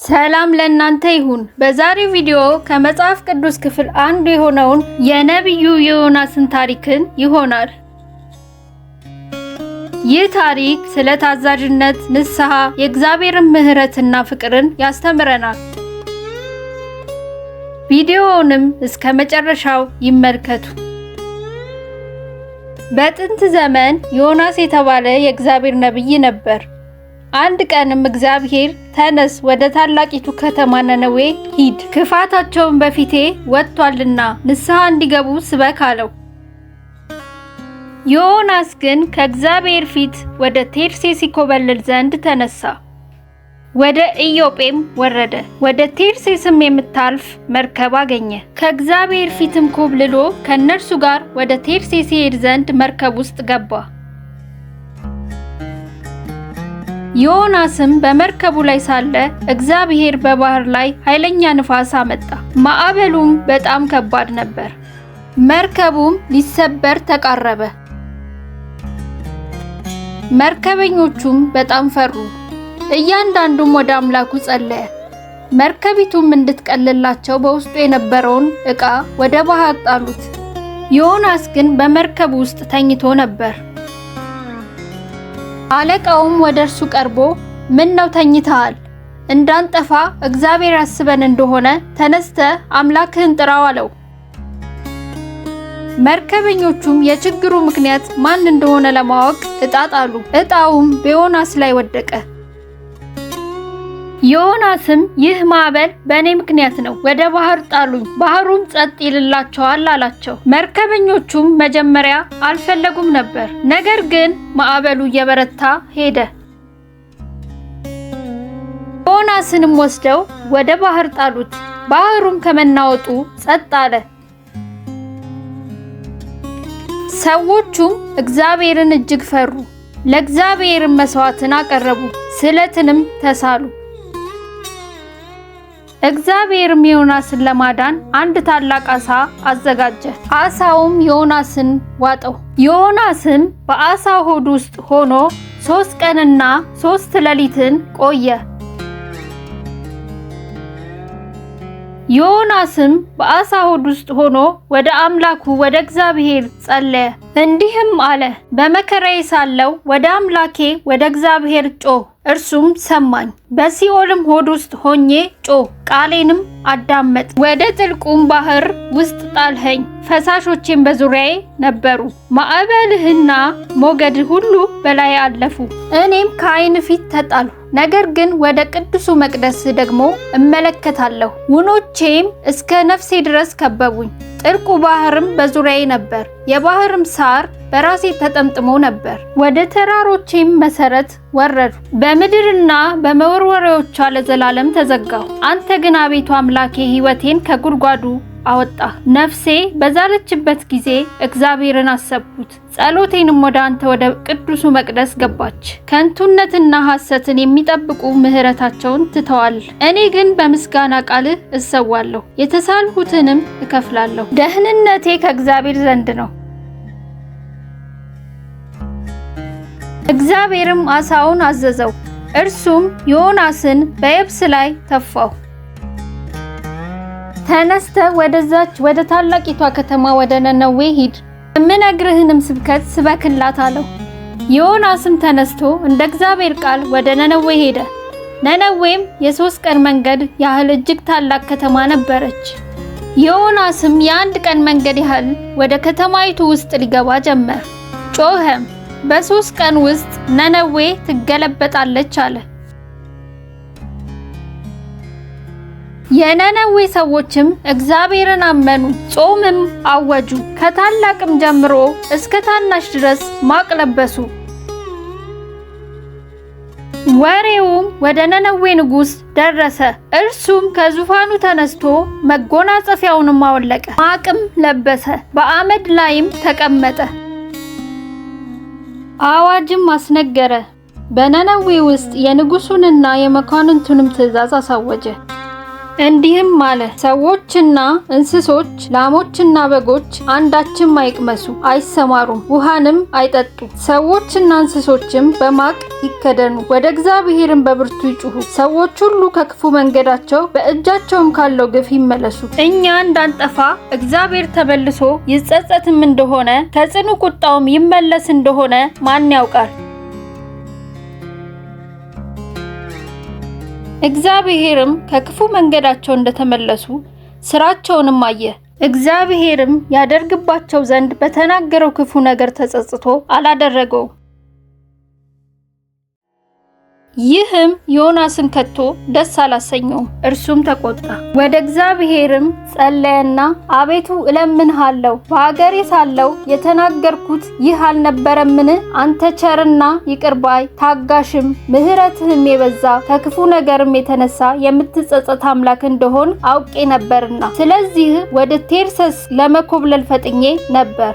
ሰላም ለእናንተ ይሁን። በዛሬው ቪዲዮ ከመጽሐፍ ቅዱስ ክፍል አንዱ የሆነውን የነቢዩ ዮናስን ታሪክን ይሆናል። ይህ ታሪክ ስለ ታዛዥነት፣ ንስሐ፣ የእግዚአብሔርን ምሕረትና ፍቅርን ያስተምረናል። ቪዲዮውንም እስከ መጨረሻው ይመልከቱ። በጥንት ዘመን ዮናስ የተባለ የእግዚአብሔር ነቢይ ነበር። አንድ ቀንም እግዚአብሔር ተነስ፣ ወደ ታላቂቱ ከተማ ነነዌ ሂድ፣ ክፋታቸውን በፊቴ ወጥቷልና ንስሐ እንዲገቡ ስበክ አለው። ዮናስ ግን ከእግዚአብሔር ፊት ወደ ቴርሴስ ይኮበልል ዘንድ ተነሳ። ወደ ኢዮጴም ወረደ። ወደ ቴርሴስም የምታልፍ መርከብ አገኘ። ከእግዚአብሔር ፊትም ኮብልሎ ከእነርሱ ጋር ወደ ቴርሴስ ይሄድ ዘንድ መርከብ ውስጥ ገባ። ዮናስም በመርከቡ ላይ ሳለ እግዚአብሔር በባህር ላይ ኃይለኛ ንፋስ አመጣ። ማዕበሉም በጣም ከባድ ነበር። መርከቡም ሊሰበር ተቃረበ። መርከበኞቹም በጣም ፈሩ። እያንዳንዱም ወደ አምላኩ ጸለየ። መርከቢቱም እንድትቀልላቸው በውስጡ የነበረውን ዕቃ ወደ ባህር ጣሉት። ዮናስ ግን በመርከቡ ውስጥ ተኝቶ ነበር። አለቃውም ወደ እርሱ ቀርቦ ምን ነው ተኝተሃል? እንዳንጠፋ እግዚአብሔር ያስበን እንደሆነ ተነስተ አምላክህን ጥራው አለው። መርከበኞቹም የችግሩ ምክንያት ማን እንደሆነ ለማወቅ ዕጣ ጣሉ። ዕጣውም በዮናስ ላይ ወደቀ። ዮናስም ይህ ማዕበል በእኔ ምክንያት ነው፣ ወደ ባህር ጣሉኝ፣ ባህሩም ጸጥ ይልላቸዋል አላቸው። መርከበኞቹም መጀመሪያ አልፈለጉም ነበር፣ ነገር ግን ማዕበሉ እየበረታ ሄደ። ዮናስንም ወስደው ወደ ባህር ጣሉት። ባህሩም ከመናወጡ ጸጥ አለ። ሰዎቹም እግዚአብሔርን እጅግ ፈሩ። ለእግዚአብሔርም መስዋዕትን አቀረቡ፣ ስለትንም ተሳሉ። እግዚአብሔርም ዮናስን ለማዳን አንድ ታላቅ ዓሣ አዘጋጀ። ዓሣውም ዮናስን ዋጠው። ዮናስም በዓሣው ሆድ ውስጥ ሆኖ 3 ቀንና 3 ሌሊትን ቆየ። ዮናስም በዓሣ ሆድ ውስጥ ሆኖ ወደ አምላኩ ወደ እግዚአብሔር ጸለየ፣ እንዲህም አለ፣ በመከራዬ ሳለሁ ወደ አምላኬ ወደ እግዚአብሔር ጮህ፣ እርሱም ሰማኝ። በሲኦልም ሆድ ውስጥ ሆኜ ጮህ፣ ቃሌንም አዳመጥ። ወደ ጥልቁም ባህር ውስጥ ጣልኸኝ፣ ፈሳሾቼም በዙሪያዬ ነበሩ። ማዕበልህና ሞገድህ ሁሉ በላይ አለፉ። እኔም ከዓይን ፊት ተጣልሁ። ነገር ግን ወደ ቅዱሱ መቅደስ ደግሞ እመለከታለሁ። ውኖቼም እስከ ነፍሴ ድረስ ከበቡኝ። ጥልቁ ባህርም በዙሪያዬ ነበር፣ የባህርም ሳር በራሴ ተጠምጥሞ ነበር። ወደ ተራሮቼም መሰረት ወረዱ፣ በምድርና በመወርወሪያዎቿ ለዘላለም ተዘጋሁ። አንተ ግን አቤቱ አምላኬ ሕይወቴን ከጉድጓዱ አወጣህ። ነፍሴ በዛለችበት ጊዜ እግዚአብሔርን አሰብኩት። ጸሎቴንም ወደ አንተ ወደ ቅዱሱ መቅደስ ገባች። ከንቱነትና ሐሰትን የሚጠብቁ ምሕረታቸውን ትተዋል። እኔ ግን በምስጋና ቃልህ እሰዋለሁ፣ የተሳልሁትንም እከፍላለሁ። ደህንነቴ ከእግዚአብሔር ዘንድ ነው። እግዚአብሔርም ዓሣውን አዘዘው፣ እርሱም ዮናስን በየብስ ላይ ተፋው። ተነስተ ወደዛች ወደ ታላቂቷ ከተማ ወደ ነነዌ ሂድ፣ የምነግርህንም ስብከት ስበክላት አለው። ዮናስም ተነስቶ እንደ እግዚአብሔር ቃል ወደ ነነዌ ሄደ። ነነዌም የ3 ቀን መንገድ ያህል እጅግ ታላቅ ከተማ ነበረች። ዮናስም የ1 ቀን መንገድ ያህል ወደ ከተማይቱ ውስጥ ሊገባ ጀመር። ጮኸም፣ በ3 ቀን ውስጥ ነነዌ ትገለበጣለች አለ። የነነዌ ሰዎችም እግዚአብሔርን አመኑ፣ ጾምም አወጁ። ከታላቅም ጀምሮ እስከ ታናሽ ድረስ ማቅ ለበሱ። ወሬውም ወደ ነነዌ ንጉሥ ደረሰ። እርሱም ከዙፋኑ ተነስቶ መጎናጸፊያውንም አወለቀ፣ ማቅም ለበሰ፣ በአመድ ላይም ተቀመጠ። አዋጅም አስነገረ። በነነዌ ውስጥ የንጉሡንና የመኳንንቱንም ትእዛዝ አሳወጀ። እንዲህም አለ፣ ሰዎችና እንስሶች፣ ላሞችና በጎች አንዳችም አይቅመሱ፣ አይሰማሩም፣ ውሃንም አይጠጡ። ሰዎችና እንስሶችም በማቅ ይከደኑ፣ ወደ እግዚአብሔርም በብርቱ ይጩሁ። ሰዎች ሁሉ ከክፉ መንገዳቸው በእጃቸውም ካለው ግፍ ይመለሱ። እኛ እንዳንጠፋ እግዚአብሔር ተመልሶ ይጸጸትም እንደሆነ ከጽኑ ቁጣውም ይመለስ እንደሆነ ማን ያውቃል? እግዚአብሔርም ከክፉ መንገዳቸው እንደተመለሱ ስራቸውንም አየ። እግዚአብሔርም ያደርግባቸው ዘንድ በተናገረው ክፉ ነገር ተጸጽቶ አላደረገውም። ይህም ዮናስን ከቶ ደስ አላሰኘውም፣ እርሱም ተቆጣ። ወደ እግዚአብሔርም ጸለየና አቤቱ እለምንሃለሁ፣ በአገሬ ሳለሁ የተናገርኩት ይህ አልነበረምን? አንተ ቸርና ይቅር ባይ ታጋሽም ምሕረትህም የበዛ ከክፉ ነገርም የተነሳ የምትጸጸት አምላክ እንደሆን አውቄ ነበርና፣ ስለዚህ ወደ ቴርሴስ ለመኮብለል ፈጥኜ ነበር።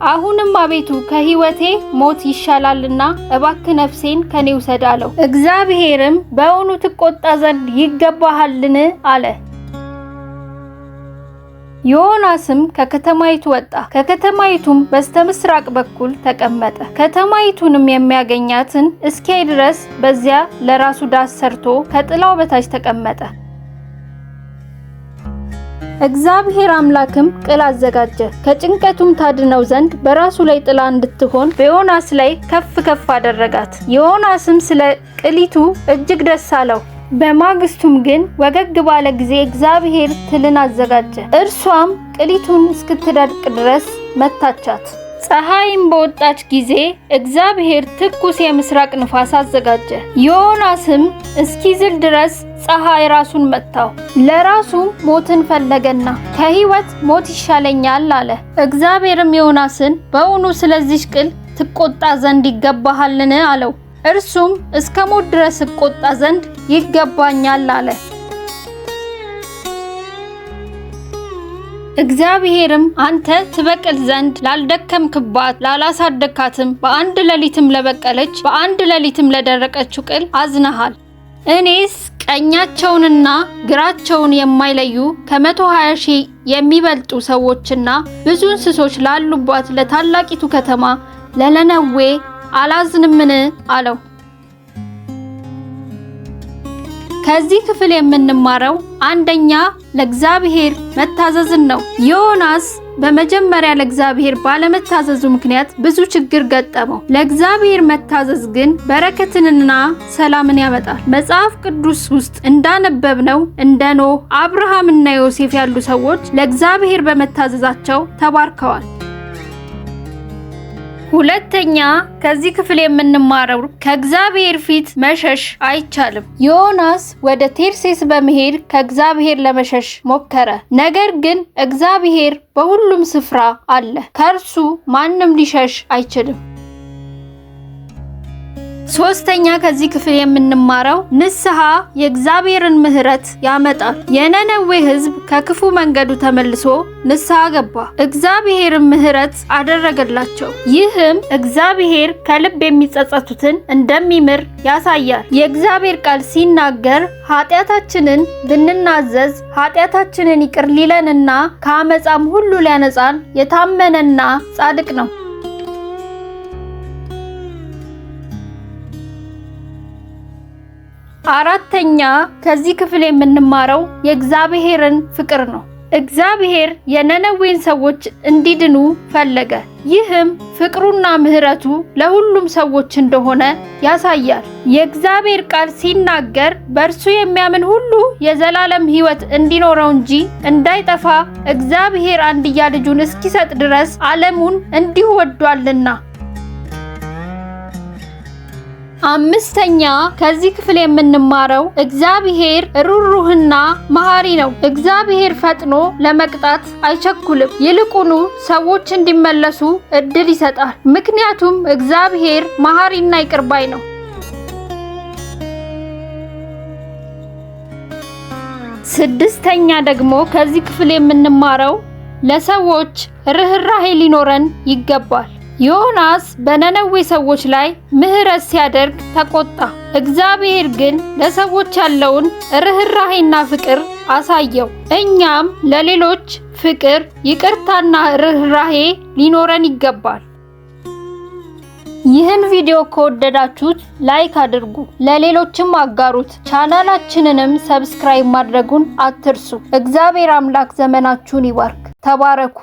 አሁንም አቤቱ ከሕይወቴ ሞት ይሻላልና እባክህ ነፍሴን ከኔ ውሰድ አለው። እግዚአብሔርም በእውኑ ትቆጣ ዘንድ ይገባሃልን? አለ። ዮናስም ከከተማይቱ ወጣ፣ ከከተማይቱም በስተምስራቅ በኩል ተቀመጠ። ከተማይቱንም የሚያገኛትን እስኪያይ ድረስ በዚያ ለራሱ ዳስ ሰርቶ ከጥላው በታች ተቀመጠ። እግዚአብሔር አምላክም ቅል አዘጋጀ፣ ከጭንቀቱም ታድነው ዘንድ በራሱ ላይ ጥላ እንድትሆን በዮናስ ላይ ከፍ ከፍ አደረጋት። ዮናስም ስለ ቅሊቱ እጅግ ደስ አለው። በማግስቱም ግን ወገግ ባለ ጊዜ እግዚአብሔር ትልን አዘጋጀ፣ እርሷም ቅሊቱን እስክትደርቅ ድረስ መታቻት። ፀሐይም በወጣች ጊዜ እግዚአብሔር ትኩስ የምስራቅ ንፋስ አዘጋጀ። ዮናስም እስኪዝል ድረስ ፀሐይ ራሱን መታው። ለራሱም ሞትን ፈለገና ከሕይወት ሞት ይሻለኛል አለ። እግዚአብሔርም ዮናስን በእውኑ ስለዚህ ቅል ትቆጣ ዘንድ ይገባሃልን? አለው። እርሱም እስከ ሞት ድረስ እቆጣ ዘንድ ይገባኛል አለ። እግዚአብሔርም አንተ ትበቅል ዘንድ ላልደከምክባት ላላሳደግካትም በአንድ ሌሊትም ለበቀለች በአንድ ሌሊትም ለደረቀችው ቅል አዝነሃል። እኔስ ቀኛቸውንና ግራቸውን የማይለዩ ከ120,000 የሚበልጡ ሰዎችና ብዙ እንስሶች ላሉባት ለታላቂቱ ከተማ ለነነዌ አላዝንምን? አለው። ከዚህ ክፍል የምንማረው አንደኛ ለእግዚአብሔር መታዘዝን ነው። ዮናስ በመጀመሪያ ለእግዚአብሔር ባለመታዘዙ ምክንያት ብዙ ችግር ገጠመው። ለእግዚአብሔር መታዘዝ ግን በረከትንና ሰላምን ያመጣል። መጽሐፍ ቅዱስ ውስጥ እንዳነበብነው እንደ ኖህ፣ አብርሃምና ዮሴፍ ያሉ ሰዎች ለእግዚአብሔር በመታዘዛቸው ተባርከዋል። ሁለተኛ ከዚህ ክፍል የምንማረው ከእግዚአብሔር ፊት መሸሽ አይቻልም። ዮናስ ወደ ቴርሴስ በመሄድ ከእግዚአብሔር ለመሸሽ ሞከረ። ነገር ግን እግዚአብሔር በሁሉም ስፍራ አለ፣ ከእርሱ ማንም ሊሸሽ አይችልም። ሶስተኛ ከዚህ ክፍል የምንማረው ንስሐ የእግዚአብሔርን ምሕረት ያመጣል። የነነዌ ሕዝብ ከክፉ መንገዱ ተመልሶ ንስሐ ገባ፣ እግዚአብሔርን ምሕረት አደረገላቸው። ይህም እግዚአብሔር ከልብ የሚጸጸቱትን እንደሚምር ያሳያል። የእግዚአብሔር ቃል ሲናገር ኃጢአታችንን ብንናዘዝ ኃጢአታችንን ይቅር ሊለንና ከአመፃም ሁሉ ሊያነጻን የታመነና ጻድቅ ነው። አራተኛ ከዚህ ክፍል የምንማረው የእግዚአብሔርን ፍቅር ነው። እግዚአብሔር የነነዌን ሰዎች እንዲድኑ ፈለገ። ይህም ፍቅሩና ምሕረቱ ለሁሉም ሰዎች እንደሆነ ያሳያል። የእግዚአብሔር ቃል ሲናገር በእርሱ የሚያምን ሁሉ የዘላለም ሕይወት እንዲኖረው እንጂ እንዳይጠፋ እግዚአብሔር አንድያ ልጁን እስኪሰጥ ድረስ ዓለሙን እንዲሁ ወዷልና። አምስተኛ ከዚህ ክፍል የምንማረው እግዚአብሔር ሩህሩህና መሐሪ ነው። እግዚአብሔር ፈጥኖ ለመቅጣት አይቸኩልም፣ ይልቁኑ ሰዎች እንዲመለሱ እድል ይሰጣል። ምክንያቱም እግዚአብሔር መሐሪና ይቅር ባይ ነው። ስድስተኛ ደግሞ ከዚህ ክፍል የምንማረው ለሰዎች ርህራሄ ሊኖረን ይገባል። ዮናስ በነነዌ ሰዎች ላይ ምሕረት ሲያደርግ ተቆጣ። እግዚአብሔር ግን ለሰዎች ያለውን ርህራሄና ፍቅር አሳየው። እኛም ለሌሎች ፍቅር፣ ይቅርታና ርህራሄ ሊኖረን ይገባል። ይህን ቪዲዮ ከወደዳችሁት ላይክ አድርጉ፣ ለሌሎችም አጋሩት። ቻናላችንንም ሰብስክራይብ ማድረጉን አትርሱ። እግዚአብሔር አምላክ ዘመናችሁን ይባርክ። ተባረኩ።